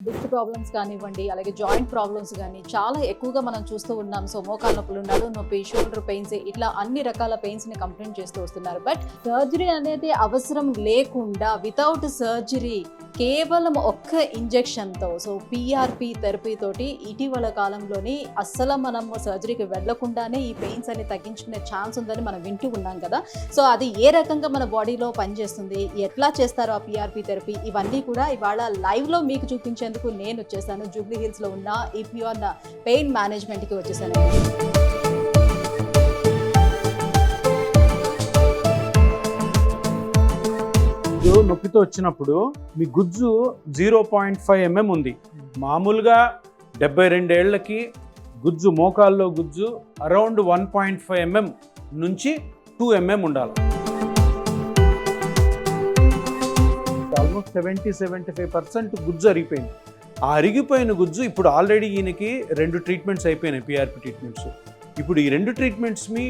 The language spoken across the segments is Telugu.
డిస్క్ ప్రాబ్లమ్స్ కానివ్వండి, అలాగే జాయింట్ ప్రాబ్లమ్స్ కానీ చాలా ఎక్కువగా మనం చూస్తూ ఉన్నాం. సో మోకాళ్ళ నొప్పులు, నడుము నొప్పి, షోల్డర్ పెయిన్స్, ఇట్లా అన్ని రకాల పెయిన్స్ని కంప్లైంట్ చేస్తూ వస్తున్నారు. బట్ సర్జరీ అనేది అవసరం లేకుండా వితౌట్ సర్జరీ కేవలం ఒక్క ఇంజెక్షన్తో, సో పిఆర్పి థెరపీ తోటి ఇటీవల కాలంలోని అస్సలు మనం సర్జరీకి వెళ్లకుండానే ఈ పెయిన్స్ అని తగ్గించుకునే ఛాన్స్ ఉందని మనం వింటూ ఉన్నాం కదా. సో అది ఏ రకంగా మన బాడీలో పనిచేస్తుంది, ఎట్లా చేస్తారో ఆ పిఆర్పి థెరపీ, ఇవన్నీ కూడా ఇవాళ లైవ్లో మీకు చూపించేందుకు నేను వచ్చేసాను. జూబ్లీ హిల్స్లో ఉన్న ఈపిఆర్ పెయిన్ మేనేజ్మెంట్కి వచ్చేసాను. నొప్పితో వచ్చినప్పుడు మీ గుజ్జు 0.5 mm ఉంది. మామూలుగా 72 ఏళ్లకి గుజ్జు, మోకాల్లో గుజ్జు అరౌండ్ 1.5 mm నుంచి 2 mm ఉండాలి. ఆల్మోస్ట్ 70-75% గుజ్జు అరిగిపోయింది. ఆ అరిగిపోయిన గుజ్జు ఇప్పుడు ఆల్రెడీ ఈయనకి 2 ట్రీట్మెంట్స్ అయిపోయినాయి, పిఆర్పి ట్రీట్మెంట్స్. ఇప్పుడు ఈ 2 ట్రీట్మెంట్స్కి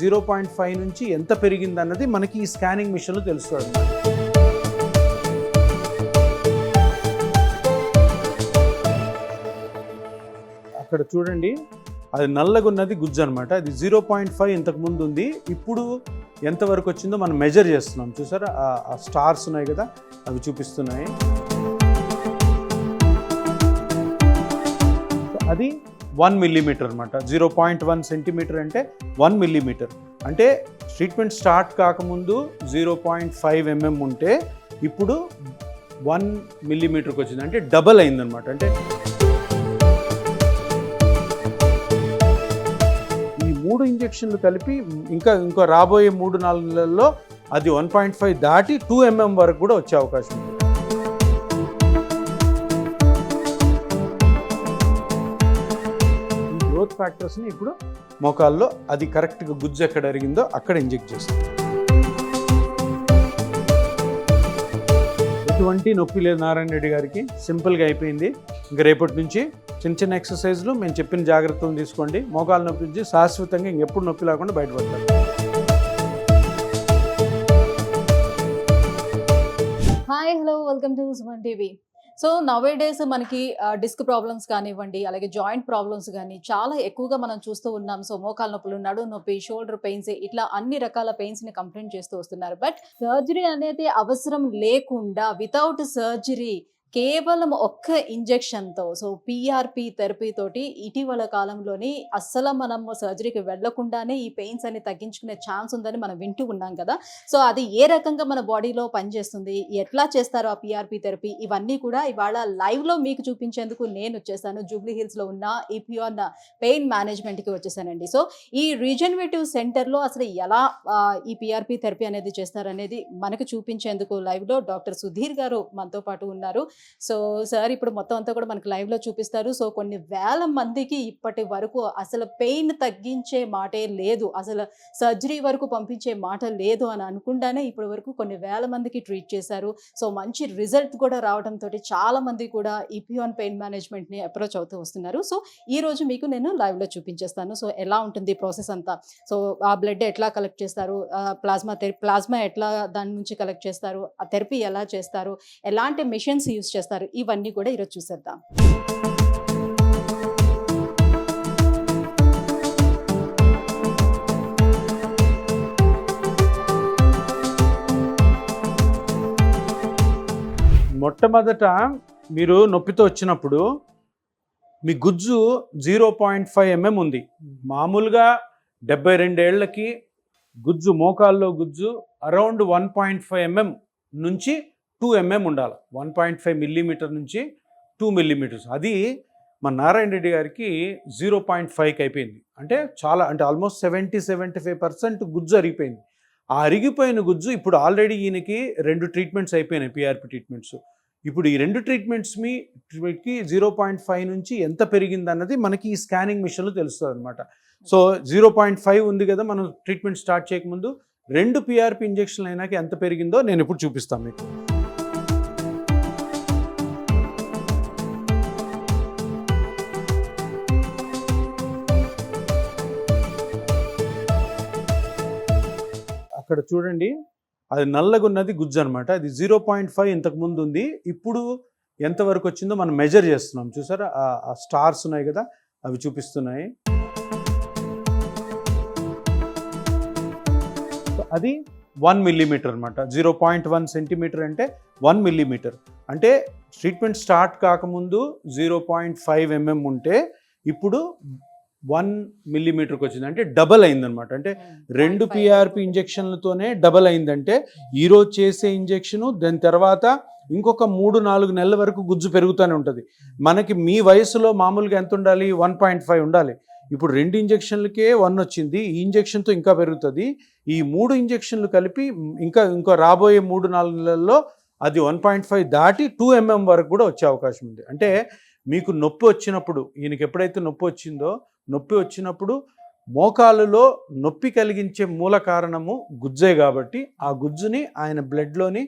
0.5 నుంచి ఎంత పెరిగింది అన్నది మనకి ఈ స్కానింగ్ మిషన్లో తెలుస్తుంది. అక్కడ చూడండి, అది నల్లగున్నది గుజ్జు అనమాట. అది 0.5 ఇంతకు ముందు ఉంది, ఇప్పుడు ఎంతవరకు వచ్చిందో మనం మెజర్ చేస్తున్నాం. చూసారా, ఆ స్టార్స్ ఉన్నాయి కదా, అవి చూపిస్తున్నాయి. అది 1 millimeter అనమాట. 0.1 centimeter అంటే 1 millimeter. అంటే ట్రీట్మెంట్ స్టార్ట్ కాకముందు 0.5 mm ఉంటే ఇప్పుడు 1 millimeterకి వచ్చింది, అంటే డబల్ అయిందనమాట. అంటే ఈ 3 ఇంజెక్షన్లు కలిపి ఇంకా రాబోయే 3-4 నెలల్లో అది 1.5 దాటి 2 mm వరకు కూడా వచ్చే అవకాశం ఉంది. గ్రోత్ ఫ్యాక్టర్స్ని ఇప్పుడు మోకాల్లో అది కరెక్ట్గా గుజ్జు ఎక్కడ అరిగిందో అక్కడ ఇంజెక్ట్ చేస్తాం. ఎటువంటి నొప్పి లేదు నారాయణ రెడ్డి గారికి, సింపుల్గా అయిపోయింది. ఇంకా రేపటి నుంచి చిన్న చిన్న ఎక్సర్సైజ్లు మేము చెప్పిన జాగ్రత్తలు తీసుకోండి. మోకాళ్ళ నొప్పి నుంచి శాశ్వతంగా ఇంకెప్పుడు నొప్పి లేకుండా బయటపడతారు. Hi, hello, welcome to Suman TV. So nowadays మనకి డిస్క్ ప్రాబ్లమ్స్ కానివ్వండి, అలాగే జాయింట్ ప్రాబ్లమ్స్ కానీ చాలా ఎక్కువగా మనం చూస్తూ ఉన్నాం. సో మోకాళ్ళ నొప్పులు, నడుము నొప్పి, షోల్డర్ పెయిన్స్, ఇట్లా అన్ని రకాల పెయిన్స్ని కంప్లైంట్ చేస్తూ వస్తున్నారు. బట్ సర్జరీ అనేది అవసరం లేకుండా వితౌట్ సర్జరీ కేవలం ఒక్క ఇంజెక్షన్తో, సో పిఆర్పి థెరపీ తోటి ఇటీవల కాలంలోని అస్సలు మనం సర్జరీకి వెళ్లకుండానే ఈ పెయిన్స్ అని తగ్గించుకునే ఛాన్స్ ఉందని మనం వింటూ ఉన్నాం కదా. సో అది ఏ రకంగా మన బాడీలో పనిచేస్తుంది, ఎట్లా చేస్తారో ఆ పిఆర్పి థెరపీ, ఇవన్నీ కూడా ఇవాళ లైవ్లో మీకు చూపించేందుకు నేను వచ్చేసాను. జూబ్లీ హిల్స్లో ఉన్న ఈపిఆర్ పెయిన్ మేనేజ్మెంట్కి వచ్చేసానండి. సో ఈ రీజనరేటివ్ సెంటర్లో అసలు ఎలా ఈ పిఆర్పి థెరపీ అనేది చేస్తారనేది మనకు చూపించేందుకు లైవ్లో డాక్టర్ సుధీర్ గారు మనతో పాటు ఉన్నారు. సో సార్ ఇప్పుడు మొత్తం అంతా కూడా మనకు లైవ్లో చూపిస్తారు. సో కొన్ని వేల మందికి ఇప్పటి వరకు అసలు పెయిన్ తగ్గించే మాటే లేదు, అసలు సర్జరీ వరకు పంపించే మాట లేదు అని అనుకుండానే ఇప్పటి వరకు కొన్ని వేల మందికి ట్రీట్ చేశారు. సో మంచి రిజల్ట్ కూడా రావడంతో చాలా మంది కూడా ఈపిఆర్ పెయిన్ మేనేజ్మెంట్ని అప్రోచ్ అవుతూ వస్తున్నారు. సో ఈ రోజు మీకు నేను లైవ్లో చూపించేస్తాను. సో ఎలా ఉంటుంది ప్రాసెస్ అంతా, సో ఆ బ్లడ్ ఎట్లా కలెక్ట్ చేస్తారు, ప్లాస్మా ఎట్లా దాని నుంచి కలెక్ట్ చేస్తారు, ఆ థెరపీ ఎలా చేస్తారు, ఎలాంటి మిషన్స్ యూజ్ చేస్తారు, ఇవన్నీ కూడా ఈరోజు చూసేద్దాం. మొట్టమొదట మీరు నొప్పితో వచ్చినప్పుడు మీ గుజ్జు 0.5 mm ఉంది. మామూలుగా 72 ఏళ్లకి గుజ్జు, మోకాల్లో గుజ్జు అరౌండ్ 1.5 mm నుంచి 2 mm ఉండాలి. 1.5 mm నుంచి 2 mm. అది మన నారాయణ రెడ్డి గారికి 0.5కి అయిపోయింది. అంటే చాలా, అంటే ఆల్మోస్ట్ 70-75% గుజ్జు అరిగిపోయింది. ఆ అరిగిపోయిన గుజ్జు ఇప్పుడు ఆల్రెడీ ఈయనకి 2 ట్రీట్మెంట్స్ అయిపోయినాయి, పిఆర్పి ట్రీట్మెంట్స్. ఇప్పుడు ఈ 2 ట్రీట్మెంట్స్కి 0.5 నుంచి ఎంత పెరిగింది అన్నది మనకి ఈ స్కానింగ్ మిషన్లో తెలుస్తుంది అనమాట. సో 0.5 ఉంది కదా, మనం ట్రీట్మెంట్ స్టార్ట్ చేయకముందు 2 పిఆర్పి ఇంజెక్షన్లు అయినాక ఎంత పెరిగిందో నేను ఇప్పుడు చూపిస్తాను మీకు. అక్కడ చూడండి, అది నల్లగున్నది గుజ్జు అనమాట. అది 0.5 ఇంతకు ముందు ఉంది, ఇప్పుడు ఎంతవరకు వచ్చిందో మనం మెజర్ చేస్తున్నాం. చూసారా ఆ స్టార్స్ ఉన్నాయి కదా, అవి చూపిస్తున్నాయి. అది 1 మిల్లీమీటర్ అనమాట. 0.1 సెంటీమీటర్ అంటే 1 మిల్లీమీటర్. అంటే ట్రీట్మెంట్ స్టార్ట్ కాకముందు 0.5 mm ఉంటే ఇప్పుడు 1 మిల్లీమీటర్కి వచ్చింది, అంటే డబల్ అయిందనమాట. అంటే 2 PRP ఇంజెక్షన్లతోనే డబల్ అయిందంటే ఈరోజు చేసే ఇంజెక్షను దాని తర్వాత ఇంకొక 3-4 నెలల వరకు గుజ్జు పెరుగుతూనే ఉంటుంది. మనకి మీ వయసులో మామూలుగా ఎంత ఉండాలి? 1.5 ఉండాలి. ఇప్పుడు 2 ఇంజెక్షన్లకే 1 వచ్చింది. ఈ ఇంజెక్షన్తో ఇంకా పెరుగుతుంది. ఈ 3 ఇంజెక్షన్లు కలిపి ఇంకా రాబోయే 3-4 నెలల్లో అది 1.5 దాటి 2 mm వరకు కూడా వచ్చే అవకాశం ఉంది. అంటే మీకు నొప్పి వచ్చినప్పుడు, ఈయనకి ఎప్పుడైతే నొప్పి వచ్చిందో, నొప్పి వచ్చినప్పుడు మోకాలులో నొప్పి కలిగించే మూల కారణము గుజ్జే కాబట్టి ఆ గుజ్జుని ఆయన బ్లడ్లోని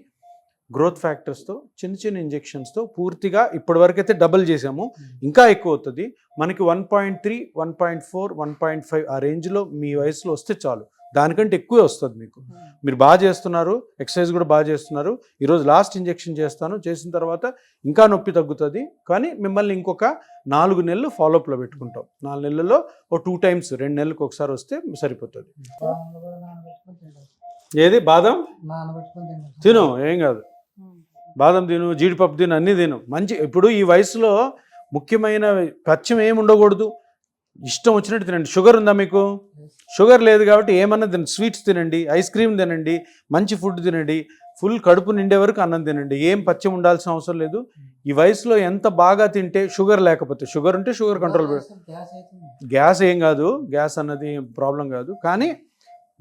గ్రోత్ ఫ్యాక్టర్స్తో చిన్న చిన్న ఇంజెక్షన్స్తో పూర్తిగా ఇప్పటివరకు అయితే డబుల్ చేసాము, ఇంకా ఎక్కువ అవుతుంది. మనకి 1.3, 1.4, 1.5 ఆ రేంజ్లో మీ వయసులో వస్తే చాలు. దానికంటే ఎక్కువే వస్తుంది మీకు. మీరు బాగా చేస్తున్నారు, ఎక్సర్సైజ్ కూడా బాగా చేస్తున్నారు. ఈరోజు లాస్ట్ ఇంజెక్షన్ చేస్తాను, చేసిన తర్వాత ఇంకా నొప్పి తగ్గుతుంది. కానీ మిమ్మల్ని ఇంకొక 4 నెలలు ఫాలోఅప్లో పెట్టుకుంటాం. 4 నెలల్లో 2 times 2 నెలలకు ఒకసారి వస్తే సరిపోతుంది. ఏది బాదం తిను, ఏం కాదు. బాదం తిను, జీడిపప్పు తిను, అన్నీ తిను. మంచి ఇప్పుడు ఈ వయసులో ముఖ్యమైన పథ్యం ఏమి ఉండకూడదు. ఇష్టం వచ్చినట్టు తినండి. షుగర్ ఉందా మీకు? షుగర్ లేదు కాబట్టి ఏమన్నా తినండి. స్వీట్స్ తినండి, ఐస్ క్రీమ్ తినండి, మంచి ఫుడ్ తినండి, ఫుల్ కడుపు నిండే వరకు అన్నం తినండి. ఏం పథ్యం ఉండాల్సిన అవసరం లేదు. ఈ వయసులో ఎంత బాగా తింటే, షుగర్ లేకపోతే, షుగర్ ఉంటే షుగర్ కంట్రోల్. గ్యాస్ ఏం కాదు, గ్యాస్ అన్నది ప్రాబ్లం కాదు. కానీ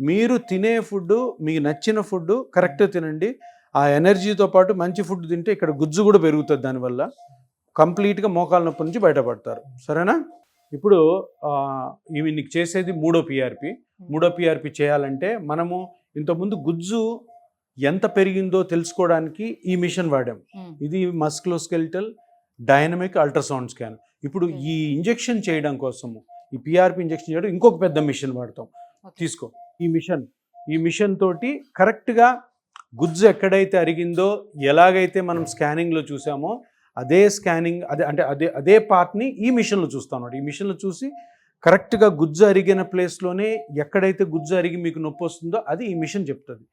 మీరు తినే ఫుడ్, మీకు నచ్చిన ఫుడ్ కరెక్ట్గా తినండి. ఆ ఎనర్జీతో పాటు మంచి ఫుడ్ తింటే ఇక్కడ గుజ్జు కూడా పెరుగుతుంది. దానివల్ల కంప్లీట్గా మోకాల నొప్పి నుంచి బయటపడతారు. సరేనా? ఇప్పుడు నీకు చేసేది 3వ PRP. 3వ PRP చేయాలంటే మనము ఇంతకుముందు గుజ్జు ఎంత పెరిగిందో తెలుసుకోవడానికి ఈ మిషన్ వాడాం. ఇది మస్కులోస్కెలిటల్ డైనమిక్ అల్ట్రాసౌండ్ స్కాన్. ఇప్పుడు ఈ ఇంజెక్షన్ చేయడం కోసము, ఈ PRP ఇంజెక్షన్ చేయడం ఇంకొక పెద్ద మిషన్ వాడతాం. తీసుకో ఈ మిషన్ తోటి కరెక్ట్గా గుజ్జు ఎక్కడైతే అరిగిందో, ఎలాగైతే మనం స్కానింగ్లో చూసామో అదే స్కానింగ్, అదే పార్ట్ని ఈ మిషన్లో చూస్తాం అన్నమాట. ఈ మిషన్లో చూసి కరెక్ట్గా గుజ్జు అరిగిన ప్లేస్లోనే ఎక్కడైతే గుజ్జు అరిగి మీకు నొప్పి వస్తుందో అది ఈ మిషన్ చెప్తుంది.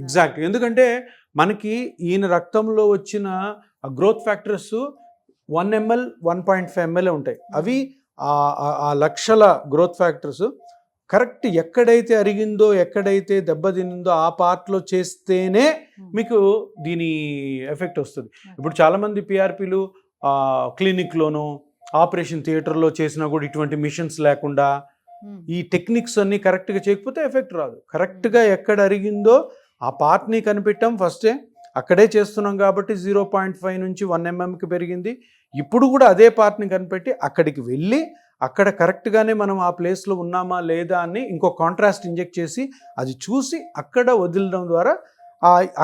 ఎగ్జాక్ట్. ఎందుకంటే మనకి ఈయన రక్తంలో వచ్చిన గ్రోత్ ఫ్యాక్టర్స్ 1 ml, 1.5 ml ఉంటాయి. అవి ఆ లక్షల గ్రోత్ ఫ్యాక్టర్స్ కరెక్ట్ ఎక్కడైతే అరిగిందో, ఎక్కడైతే దెబ్బతినిందో ఆ పార్ట్లో చేస్తేనే మీకు దీని ఎఫెక్ట్ వస్తుంది. ఇప్పుడు చాలామంది PRPలు క్లినిక్లోనూ ఆపరేషన్ థియేటర్లో చేసినా కూడా ఇటువంటి మిషన్స్ లేకుండా ఈ టెక్నిక్స్ అన్నీ కరెక్ట్గా చేయకపోతే ఎఫెక్ట్ రాదు. కరెక్ట్గా ఎక్కడ అరిగిందో ఆ పార్ట్ని కనిపెట్టాం ఫస్టే, అక్కడే చేస్తున్నాం కాబట్టి 0.5 నుంచి 1 mmకి పెరిగింది. ఇప్పుడు కూడా అదే పార్ట్ని కనిపెట్టి అక్కడికి వెళ్ళి అక్కడ కరెక్ట్గానే మనం ఆ ప్లేస్లో ఉన్నామా లేదా అని ఇంకో కాంట్రాస్ట్ ఇంజెక్ట్ చేసి అది చూసి అక్కడ వదిలడం ద్వారా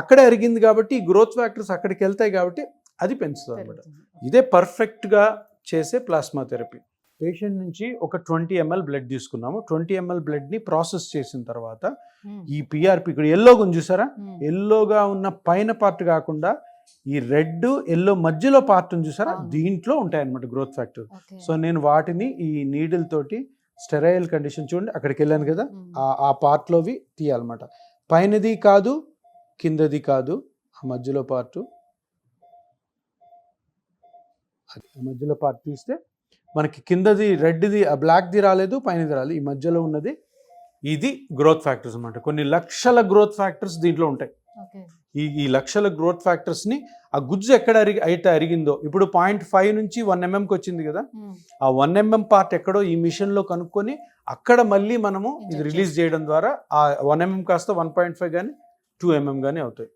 అక్కడే అరిగింది కాబట్టి ఈ గ్రోత్ ఫ్యాక్టర్స్ అక్కడికి వెళ్తాయి కాబట్టి అది పెంచుతుంది అనమాట. ఇదే పర్ఫెక్ట్గా చేసే ప్లాస్మా థెరపీ. పేషెంట్ నుంచి ఒక 20 ml బ్లడ్ తీసుకున్నాము. 20 ml బ్లడ్ని ప్రాసెస్ చేసిన తర్వాత ఈ PRP ఇక్కడ ఎల్లోగా ఉంది చూసారా, ఎల్లోగా ఉన్న పైన పార్ట్ కాకుండా ఈ రెడ్ ఎల్లో మధ్యలో పార్ట్ ఉంది చూసారా, దీంట్లో ఉంటాయి అన్నమాట గ్రోత్ ఫ్యాక్టర్. సో నేను వాటిని ఈ నీడిల్ తోటి స్టెరైల్ కండిషన్, చూడండి అక్కడికి వెళ్ళాను కదా, ఆ పార్ట్లోవి తీయాలన్నమాట. పైనది కాదు, కిందది కాదు, ఆ మధ్యలో పార్ట్, ఆ మధ్యలో పార్ట్ తీస్తే మనకి కిందది రెడ్ది, బ్లాక్ది రాలేదు, పైనది రాలేదు, ఈ మధ్యలో ఉన్నది ఇది గ్రోత్ ఫ్యాక్టర్స్ అన్నమాట. కొన్ని లక్షల గ్రోత్ ఫ్యాక్టర్స్ దీంట్లో ఉంటాయి. ఈ లక్షల గ్రోత్ ఫ్యాక్టర్స్ని ఆ గుజ్జు ఎక్కడ అయితే అరిగిందో, ఇప్పుడు 0.5 నుంచి 1 mmకి వచ్చింది కదా, ఆ 1 mm పార్ట్ ఎక్కడో ఈ మిషన్లో కనుక్కొని అక్కడ మళ్ళీ మనము ఇది రిలీజ్ చేయడం ద్వారా ఆ 1 mm కాస్త 1.5 కానీ 2 mm కానీ అవుతాయి.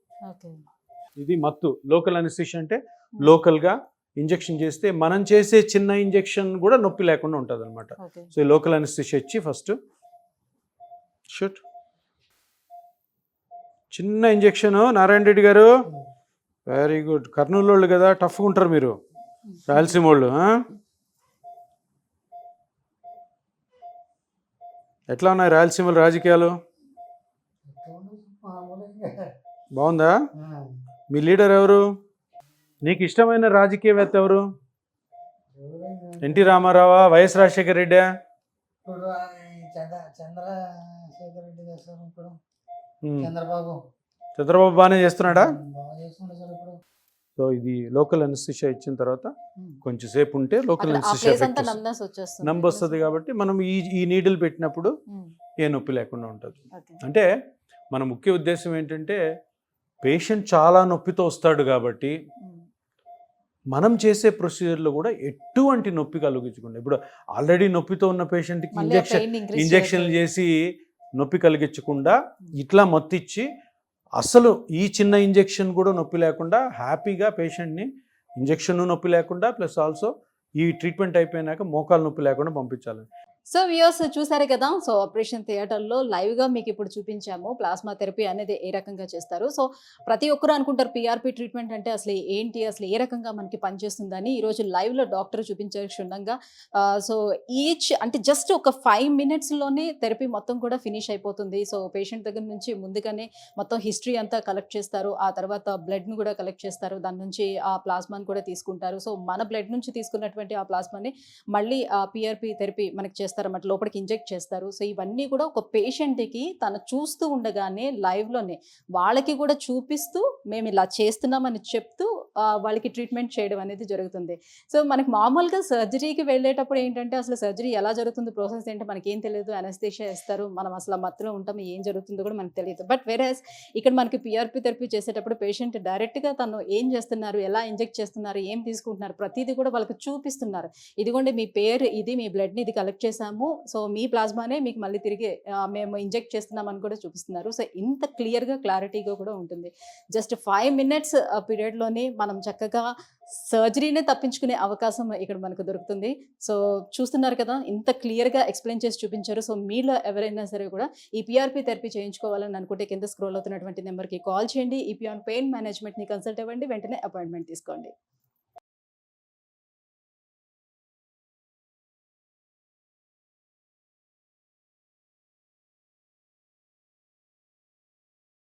ఇది మత్తు. లోకల్ అనెస్థీషియా అంటే లోకల్గా ఇంజెక్షన్ చేస్తే మనం చేసే చిన్న ఇంజెక్షన్ కూడా నొప్పి లేకుండా ఉంటుంది అనమాట. సో ఈ లోకల్ అనెస్థీషియా ఇచ్చి ఫస్ట్ షూట్ చిన్న ఇంజెక్షన్. నారాయణ రెడ్డి గారు వెరీ గుడ్. కర్నూలు వాళ్ళు కదా, టఫ్గా ఉంటారు మీరు, రాయలసీమ వాళ్ళు. ఎట్లా ఉన్నాయి రాయలసీమలో రాజకీయాలు? బాగుందా? మీ లీడర్ ఎవరు? నీకు ఇష్టమైన రాజకీయవేత్త ఎవరు? ఎన్టీ రామారావా, వైఎస్ రాజశేఖర రెడ్డి? ఇప్పుడు చంద్రశేఖర్ రెడ్డి గారు సార్, ఇప్పుడు చంద్రబాబు బాగానే చేస్తున్నాడా? బాగా చేస్తుండే సార్ ఇప్పుడు. సో ఇది లోకల్ అనస్థిషియా ఇచ్చిన తర్వాత కొంచెం సేపు ఉంటే లోకల్ అక్కడ ఆ అనస్థిషియా ఫేస్ అంతా ఎఫెక్ట్ numbness వచ్చేస్తుంది. నంబర్ వస్తుంది కాబట్టి మనం ఈ నీడిల్ పెట్టినప్పుడు ఉమ్, ఏ నొప్పి లేకుండా ఉంటుంది. ఓకే. అంటే మన ముఖ్య ఉద్దేశం ఏంటంటే పేషెంట్ చాలా నొప్పితో వస్తాడు కాబట్టి ఉమ్, మనం చేసే ప్రొసీజర్లో కూడా ఎటువంటి నొప్పి కలిగించకుండా, ఇప్పుడు ఆల్రెడీ నొప్పితో ఉన్న పేషెంట్కి మళ్ళీ ఆ pain increase ఇంజెక్షన్లు చేయొద్దు. చేసి నొప్పి కలిగించకుండా ఇట్లా మత్తిచ్చి అసలు ఈ చిన్న ఇంజెక్షన్ కూడా నొప్పి లేకుండా హ్యాపీగా పేషెంట్ని ఇంజెక్షన్ నొప్పి లేకుండా ప్లస్ ఆల్సో ఈ ట్రీట్మెంట్ అయిపోయినాక మోకాలు నొప్పి లేకుండా పంపించాలి. సో వ్యూయర్స్ చూసారు కదా. సో ఆపరేషన్ థియేటర్లో లైవ్గా మీకు ఇప్పుడు చూపించాము ప్లాస్మా థెరపీ అనేది ఏ రకంగా చేస్తారు. సో ప్రతి ఒక్కరు అనుకుంటారు పిఆర్పి ట్రీట్మెంట్ అంటే అసలు ఏంటి, అసలు ఏ రకంగా మనకి పనిచేస్తుందని. ఈరోజు లైవ్లో డాక్టర్ చూపించారు క్షుణ్ణంగా. సో ఈచ్ అంటే జస్ట్ ఒక 5 minutesలోనే థెరపీ మొత్తం కూడా ఫినిష్ అయిపోతుంది. సో పేషెంట్ దగ్గర నుంచి ముందుగానే మొత్తం హిస్టరీ అంతా కలెక్ట్ చేస్తారు. ఆ తర్వాత బ్లడ్ను కూడా కలెక్ట్ చేస్తారు. దాని నుంచి ఆ ప్లాస్మాని కూడా తీసుకుంటారు. సో మన బ్లడ్ నుంచి తీసుకున్నటువంటి ఆ ప్లాస్మాని మళ్ళీ ఆ పిఆర్పి థెరపీ మనకి చేస్తారు అన్నమాట, లోపలికి ఇంజెక్ట్ చేస్తారు. సో ఇవన్నీ కూడా ఒక పేషెంట్కి తను చూస్తూ ఉండగానే లైవ్లోనే వాళ్ళకి కూడా చూపిస్తూ మేము ఇలా చేస్తున్నామని చెప్తూ వాళ్ళకి ట్రీట్మెంట్ చేయడం అనేది జరుగుతుంది. సో మనకి మామూలుగా సర్జరీకి వెళ్ళేటప్పుడు ఏంటంటే అసలు సర్జరీ ఎలా జరుగుతుంది, ప్రాసెస్ ఏంటో మనకి ఏం తెలియదు. అనస్థీషియా ఇస్తారు, మనం అసలు మత్తులో ఉంటాం, ఏం జరుగుతుందో కూడా మనకు తెలియదు. బట్ వేరేస్ ఇక్కడ మనకి పిఆర్పి థెరపీ చేసేటప్పుడు పేషెంట్ డైరెక్ట్గా తను ఏం చేస్తున్నారు, ఎలా ఇంజెక్ట్ చేస్తున్నారు, ఏం తీసుకుంటున్నారు, ప్రతిదీ కూడా వాళ్ళకి చూపిస్తున్నారు. ఇదిగోండి మీ పేరు ఇది, మీ బ్లడ్ని ఇది కలెక్ట్ చేసాము, సో మీ ప్లాస్మానే మీకు మళ్ళీ తిరిగి మేము ఇంజెక్ట్ చేస్తున్నామని కూడా చూపిస్తున్నారు. సో ఇంత క్లారిటీగా కూడా ఉంటుంది. జస్ట్ 5 minutes పీరియడ్లోనే మనం చక్కగా సర్జరీనే తప్పించుకునే అవకాశం ఇక్కడ మనకు దొరుకుతుంది. సో చూస్తున్నారు కదా, ఇంత క్లియర్గా ఎక్స్ప్లెయిన్ చేసి చూపించారు. సో మీలో ఎవరైనా సరే కూడా ఈ పిఆర్పి థెరపీ చేయించుకోవాలని అనుకుంటే కింద స్క్రోల్ అవుతున్నటువంటి నెంబర్కి కాల్ చేయండి. ఈపీ ఆన్ పెయిన్ మేనేజ్మెంట్ని కన్సల్ట్ అవ్వండి, వెంటనే అపాయింట్మెంట్ తీసుకోండి.